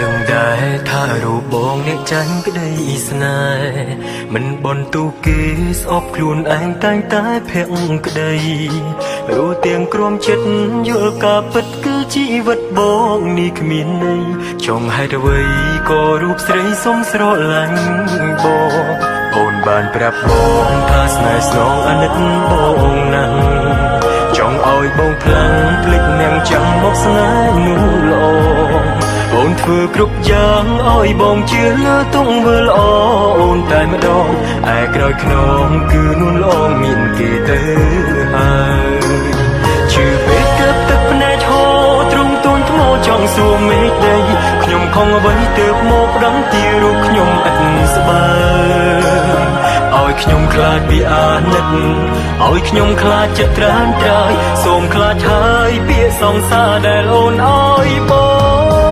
ដឹងដែរថារូបបងអ្នកចាញ់ក្តីស្នេហ៍មិនបន់ទូគេស្អប់ខ្លួនឯងតែងតែភាក់ក្តីព្រោះទាំងក្រុមចិត្តយល់ការពិតគឺជីវិតបងនេះគ្មានន័យចង់ហេតុអ្វីក៏រូបស្រីសុំស្រឡាញ់បងអូនបានប្រាប់បងថាស្នេហ៍ស្នងអាណិតបងណាស់ចង់ឲ្យបងផ្លាំងភ្លេចនាងចាំមកស្នេហ៍នោះល្អអូនធ្វើគ្រប់យ៉ាងឲ្យបងជឿលើទង្វើល្អអូនតែម្ដងឯក្រោយខ្នងគឺនួនល្អមានគេទៅហើយជឿពេកទៅទឹកភ្នែកហូរទ្រង់ទូនថ្មចង់សួរមេឃដីខ្ញុំខំអ្វីទើបមកដឹងទីរូបខ្ញុំឥតស្បើឲ្យខ្ញុំខ្លាចពីអាណិតឲ្យខ្ញុំខ្លាចចិត្តត្រានត្រើយសូមខ្លាចហើយពាក្យសងសារដែលអូនឲ្យបង